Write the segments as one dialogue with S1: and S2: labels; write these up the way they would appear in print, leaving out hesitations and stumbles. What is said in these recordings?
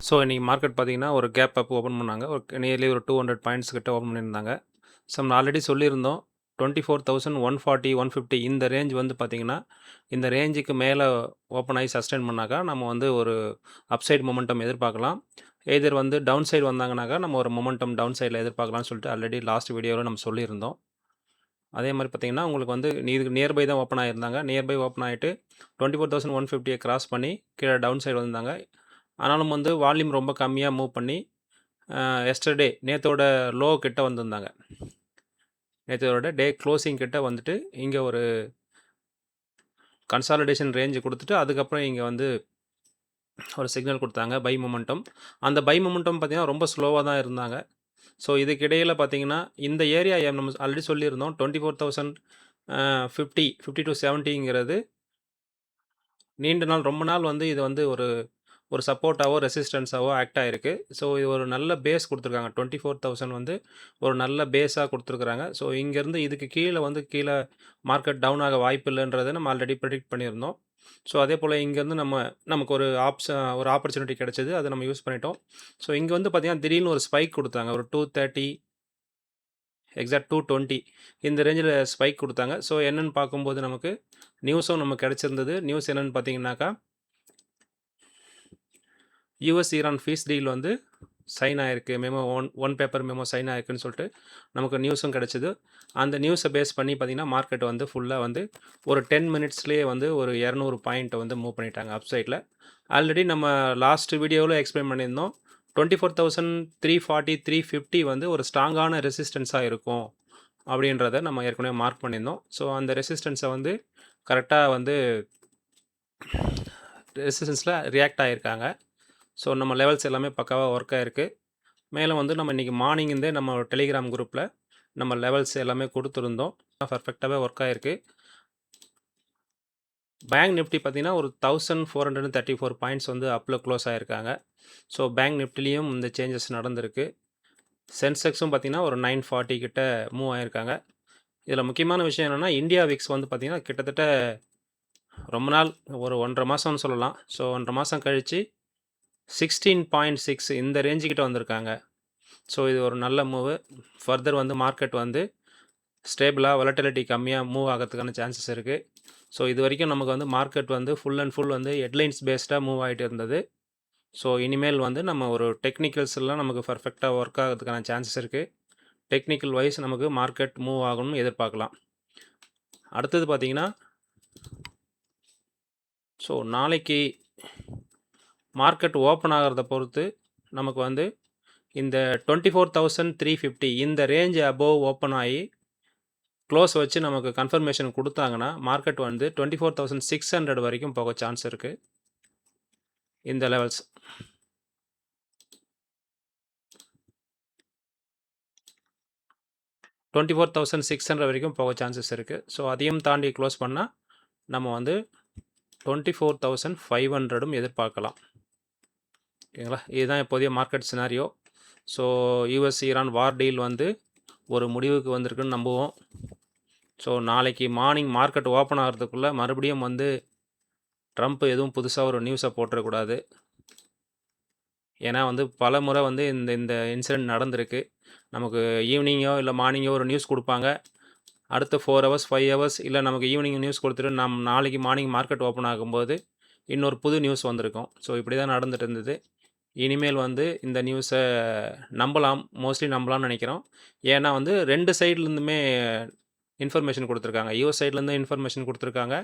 S1: So இன்றைக்கி market பார்த்தீங்கன்னா ஒரு கேப் அப் ஓப்பன் பண்ணாங்க. ஒரு நியர்லி ஒரு 200 பாயிண்ட்ஸ் கிட்ட ஓப்பன் பண்ணியிருந்தாங்க. ஸோ நம்ம ஆல்ரெடி சொல்லியிருந்தோம். 24,140, 150 இந்த ரேஞ்ச் வந்து பார்த்தீங்கன்னா, இந்த ரேஞ்சுக்கு மேலே ஓப்பன் ஆகி சஸ்டெயின் பண்ணாக்கா, நம்ம வந்து ஒரு அப்சைட் மொமெண்டம் எதிர்பார்க்கலாம். எய்தர் வந்து டவுன் சைடு வந்தாங்கனாக்கா, நம்ம ஒரு மொமெண்டம் டவுன் சைடில் எதிர்பார்க்கலாம்னு சொல்லிட்டு ஆல்ரெடி லாஸ்ட் வீடியோவில் நம்ம சொல்லியிருந்தோம். அதே மாதிரி பார்த்தீங்கன்னா, உங்களுக்கு வந்து இதுக்கு நியர்பை தான் ஓப்பன் ஆகியிருந்தாங்க. நியர்பை ஓப்பன் ஆகிட்டு 24,150 கிராஸ் பண்ணி கீழே டவுன் சைடு வந்தாங்க. ஆனாலும் வந்து வால்யூம் ரொம்ப கம்மியாக மூவ் பண்ணி எஸ்டர்டே நேத்தோட லோ கிட்ட வந்திருந்தாங்க. நேத்தோட டே க்ளோசிங் கிட்ட வந்துட்டு இங்கே ஒரு கன்சாலிடேஷன் ரேஞ்சு கொடுத்துட்டு அதுக்கப்புறம் இங்கே வந்து ஒரு சிக்னல் கொடுத்தாங்க பை மொமெண்டம். அந்த பை மொமெண்டம் பார்த்தீங்கன்னா ரொம்ப ஸ்லோவாக தான் இருந்தாங்க. ஸோ இதுக்கு இடையில் பார்த்தீங்கன்னா இந்த ஏரியா நம்ம ஆல்ரெடி சொல்லியிருந்தோம் 24,050 50 to 70ங்கிறது நீண்ட நாள் ரொம்ப நாள் வந்து இது வந்து ஒரு ஒரு சப்போர்ட்டாவோ ரெசிஸ்டன்ஸாவோ ஆக்ட் ஆகிருக்கு. ஸோ இது ஒரு நல்ல பேஸ் கொடுத்துருக்காங்க. 24,000 வந்து ஒரு நல்ல பேஸாக கொடுத்துருக்குறாங்க. ஸோ இங்கேருந்து இதுக்கு கீழே வந்து கீழே மார்க்கெட் டவுன் ஆக வாய்ப்பு இல்லைன்றதை நம்ம ஆல்ரெடி ப்ரெடிக்ட் பண்ணியிருந்தோம். ஸோ அதே போல் இங்கேருந்து நமக்கு ஒரு ஒரு ஆப்பர்ச்சுனிட்டி கிடைச்சது. அதை நம்ம யூஸ் பண்ணிட்டோம். ஸோ இங்கே வந்து பார்த்திங்கன்னா திடீர்னு ஒரு ஸ்பைக் கொடுத்தாங்க. ஒரு 230 எக்ஸாக்ட் 220 இந்த ரேஞ்சில் ஸ்பைக் கொடுத்தாங்க. ஸோ என்னென்னு பார்க்கும்போது நமக்கு நியூஸும் நமக்கு கிடச்சிருந்தது. நியூஸ் என்னென்னு பார்த்தீங்கன்னாக்கா யூஎஸ் ஈரான் ஃபீஸ் டீல் வந்து சைன் ஆகிருக்கு. ஒன் பேப்பர் மெமோ சைன் ஆகிருக்குன்னு சொல்லிட்டு நமக்கு நியூஸும் கிடச்சிது. அந்த நியூஸை பேஸ் பண்ணி பார்த்திங்கன்னா மார்க்கெட் வந்து ஃபுல்லாக வந்து ஒரு 10 மினிட்ஸ்லேயே வந்து ஒரு 200 பாயிண்ட்டை வந்து மூவ் பண்ணிட்டாங்க அப் சைடில். ஆல்ரெடி நம்ம லாஸ்ட் வீடியோவில் எக்ஸ்பிளைன் பண்ணியிருந்தோம். 24,340 350 வந்து ஒரு ஸ்ட்ராங்கான ரெசிஸ்டன்ஸாக இருக்கும் அப்படின்றத நம்ம ஏற்கனவே மார்க் பண்ணியிருந்தோம். ஸோ அந்த ரெசிஸ்டன்ஸை வந்து கரெக்டாக வந்து ரெசிஸ்டன்ஸில் ரியாக்ட் ஆகியிருக்காங்க. ஸோ நம்ம லெவல்ஸ் எல்லாமே பக்காவாக ஒர்க் ஆகிருக்கு. மேலும் வந்து நம்ம இன்றைக்கி மார்னிங்லேருந்தே நம்ம டெலிகிராம் குரூப்பில் நம்ம லெவல்ஸ் எல்லாமே கொடுத்துருந்தோம். பர்ஃபெக்டாகவே ஒர்க் ஆகிருக்கு. பேங்க் நிஃப்டி பார்த்திங்கன்னா ஒரு 1434 பாயிண்ட்ஸ் வந்து அப்பில் க்ளோஸ் ஆகிருக்காங்க. ஸோ பேங்க் நிஃப்டிலையும் இந்த சேஞ்சஸ் நடந்திருக்கு. சென்செக்ஸும் பார்த்திங்கன்னா ஒரு 940 கிட்ட மூவ் ஆகிருக்காங்க. இதில் முக்கியமான விஷயம் என்னென்னா இந்தியா விக்ஸ் வந்து பார்த்திங்கன்னா கிட்டத்தட்ட ரொம்ப நாள் ஒரு 1.5 மாதம்னு சொல்லலாம். ஸோ 1.5 மாதம் கழித்து 16.6 இந்த ரேஞ்சுக்கிட்ட வந்திருக்காங்க. ஸோ இது ஒரு நல்ல மூவு. ஃபர்தர் வந்து மார்க்கெட் வந்து ஸ்டேபிளாக வாலட்டிலிட்டி கம்மியாக மூவ் ஆகிறதுக்கான சான்சஸ் இருக்குது. ஸோ இது வரைக்கும் நமக்கு வந்து மார்க்கெட் வந்து ஃபுல் அண்ட் ஃபுல் வந்து ஹெட்லைன்ஸ் பேஸ்டாக மூவ் ஆகிட்டு இருந்தது. ஸோ இனிமேல் வந்து நம்ம ஒரு டெக்னிக்கல்ஸ்லாம் நமக்கு பர்ஃபெக்டாக ஒர்க் ஆகிறதுக்கான சான்சஸ் இருக்குது. டெக்னிக்கல் வைஸ் நமக்கு மார்க்கெட் மூவ் ஆகணும்னு எதிர்பார்க்கலாம். அடுத்தது பார்த்திங்கன்னா ஸோ நாளைக்கு மார்க்கெட் ஓப்பன் ஆகிறத பொறுத்து நமக்கு வந்து இந்த 24,350 இந்த ரேஞ்ச் அபோவ் ஓப்பன் ஆகி க்ளோஸ் வச்சு நமக்கு கன்ஃபர்மேஷன் கொடுத்தாங்கன்னா மார்க்கெட் வந்து 24,600 வரைக்கும் போக சான்ஸ் இருக்குது. இந்த லெவல்ஸ் 24,600 வரைக்கும் போக சான்சஸ் இருக்குது. ஸோ அதையும் தாண்டி க்ளோஸ் பண்ணால் நம்ம வந்து 24,500ம் எதிர்பார்க்கலாம். ஓகேங்களா? இதுதான் இப்போதைய market scenario. So US Iran வார் டீல் வந்து ஒரு முடிவுக்கு வந்திருக்குன்னு நம்புவோம். ஸோ நாளைக்கு மார்னிங் மார்க்கெட் ஓப்பன் ஆகிறதுக்குள்ளே மறுபடியும் வந்து ட்ரம்ப் எதுவும் புதுசாக ஒரு நியூஸை போட்டுறக்கூடாது. ஏன்னா வந்து பல முறை வந்து இந்த இன்சிடென்ட் நடந்திருக்கு. நமக்கு ஈவினிங்கோ இல்லை மார்னிங்கோ ஒரு நியூஸ் கொடுப்பாங்க. அடுத்த 4 ஹவர்ஸ் 5 ஹவர்ஸ் இல்லை நமக்கு ஈவினிங் நியூஸ் கொடுத்துட்டு நாளைக்கு மார்னிங் மார்க்கெட் ஓப்பன் ஆகும்போது இன்னொரு புது நியூஸ் வந்திருக்கும். ஸோ இப்படி தான் நடந்துட்டு இருந்தது. இனிமேல் வந்து இந்த நியூஸை மோஸ்ட்லி நம்பலாம்னு நினைக்கிறோம். ஏன்னா வந்து 2 சைட்லேருந்துமே இன்ஃபர்மேஷன் கொடுத்துருக்காங்க. யூஎஸ் சைட்லேருந்து இன்ஃபர்மேஷன் கொடுத்துருக்காங்க.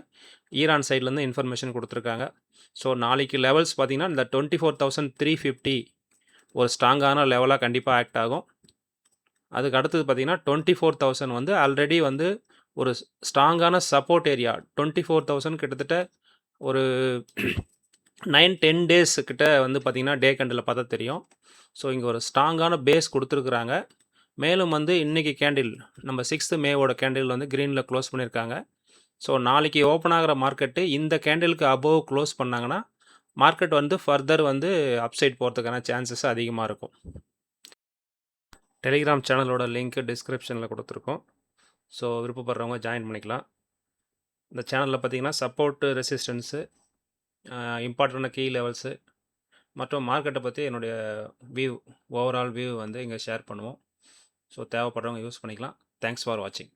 S1: ஈரான் சைட்லேருந்து இன்ஃபர்மேஷன் கொடுத்துருக்காங்க. ஸோ நாளைக்கு லெவல்ஸ் பார்த்திங்கன்னா இந்த 24,350 ஒரு ஸ்ட்ராங்கான லெவலாக கண்டிப்பாக ஆக்ட் ஆகும். அதுக்கு அடுத்தது பார்த்திங்கன்னா 24,000 வந்து ஆல்ரெடி வந்து ஒரு ஸ்ட்ராங்கான சப்போர்ட் ஏரியா. 24,000 கிட்டத்தட்ட ஒரு 9-10 டேஸ் கிட்ட வந்து பார்த்திங்கன்னா டே கண்டில் பார்த்தா தெரியும். ஸோ இங்கே ஒரு ஸ்ட்ராங்கான பேஸ் கொடுத்துருக்குறாங்க. மேலும் வந்து இன்றைக்கி கேண்டில் நம்ம 6th மேவோட கேண்டில் வந்து க்ரீனில் க்ளோஸ் பண்ணியிருக்காங்க. ஸோ நாளைக்கு ஓப்பன் ஆகிற மார்க்கெட்டு இந்த கேண்டிலுக்கு அபோவ் க்ளோஸ் பண்ணாங்கன்னா மார்க்கெட் வந்து ஃபர்தர் வந்து அப்சைட் போகிறதுக்கான சான்சஸ் அதிகமாக இருக்கும். டெலிகிராம் சேனலோட லிங்க்கு டிஸ்கிரிப்ஷனில் கொடுத்துருக்கோம். ஸோ விருப்பப்படுறவங்க ஜாயின் பண்ணிக்கலாம். இந்த சேனலில் பார்த்திங்கன்னா சப்போர்ட்டு ரெசிஸ்டன்ஸு இம்பார்ட்டண்டான கீ லெவல்ஸு மற்றும் மார்க்கெட்டை பற்றி என்னுடைய வியூ ஓவரால் வியூ வந்து இங்கே ஷேர் பண்ணுவோம். ஸோ தேவைப்படுறவங்க யூஸ் பண்ணிக்கலாம். தேங்க்ஸ் ஃபார் வாட்சிங்.